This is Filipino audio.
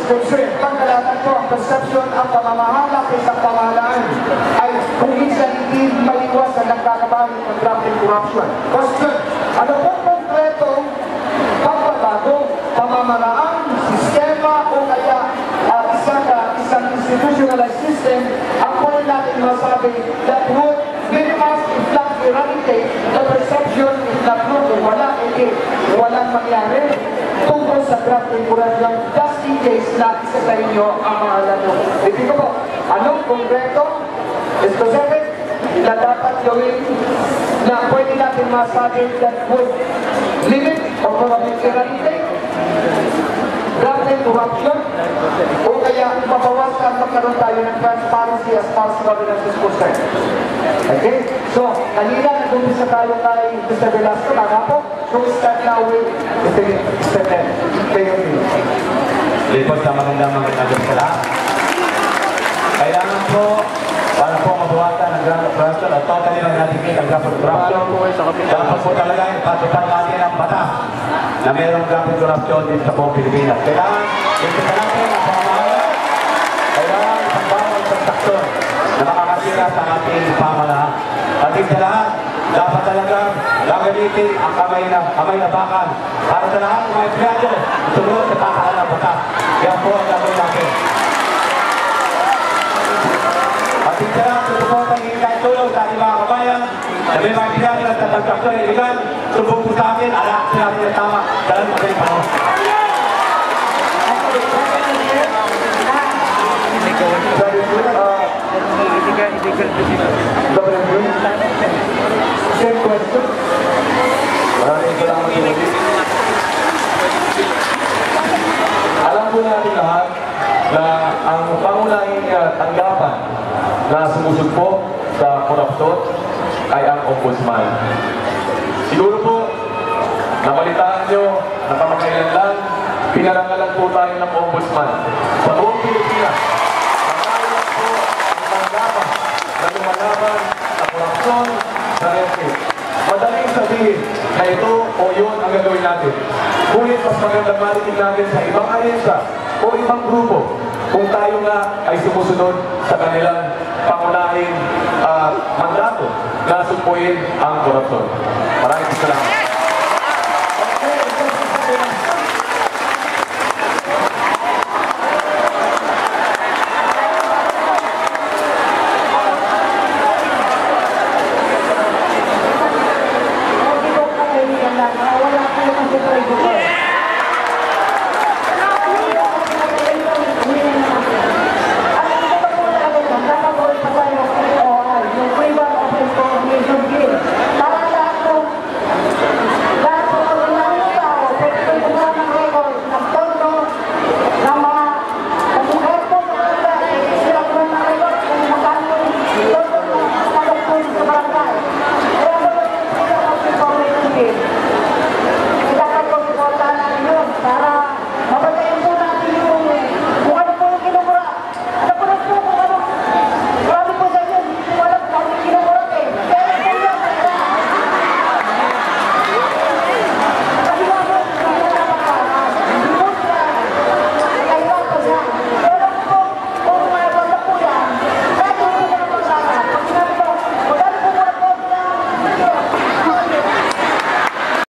Pagkalatan po ang perception ang pamamahala sa isang pamahalaan ay kung minsan hindi maiwas sa nagkakabahan ng graft and corruption. Question, ano pong konkretong pagbabago, pamamaraan, sistema o kaya isang institutionalized system ang pwede natin masabi that would minimize, if not eradicate, the perception, if not kung wala, walang mangyari tungkol sa graft and corruption, just in case na isa sa inyo ang mga lalo. Hindi ko po, anong konkreto, specific, na dapat gawin na pwede natin masabi that would limit o probably eradicate graft and corruption o kaya mabawasan magkaroon tayo ng transparency as far as governance is concerned. Okay? So, kanina nag-umpisa tayo kay Mr. Velasco, tama po? So, we start now with Mr. Ted. Thank you. Lipot na magandang sa lahat. Kailangan po, para po mabawasan ang graft corruption at totally lang natin ang graft corruption. Dapat po talaga ipatupad natin ang batas na mayroong graft corruption dito sa buong Pilipinas. Kailangan, dito sa natin ang pamamahala. Kailangan isang bawal transaksyon na makakasira sa ating pamamahala. At sa lahat, dapat talaga gagamitin ang kamay na bakal para sa lahat ng mga empleyado sumunod sa tatahan ng batas. Yan po ang gagawin natin. At sa lahat, susuportan ng kahit tulong sa ating mga kabayan na may mga empleyado na sa transaksyon na iligal, subok po sa atin, alak sa natin na tama dahil magaling panahon. Same question. Maraming salamat po. Alam po natin lahat na ang pangunahing tanggapan na sumusugpo sa korupsyon ay ang ombudsman. Siguro po, nabalitaan nyo na kamakailan lang, pinarangalan po tayo ng ombudsman. Sa buong Pilipinas, nangailan po ang tanggapan na lumalaban sa korupsyon sa RESE. Madaling sabihin na ito o yun ang gagawin natin. Ngunit mas magandang marinig natin sa ibang ahensya o ibang grupo kung tayo nga ay sumusunod sa kanilang pangunahing mandato na sumpuin ang korupsyon. Maraming salamat.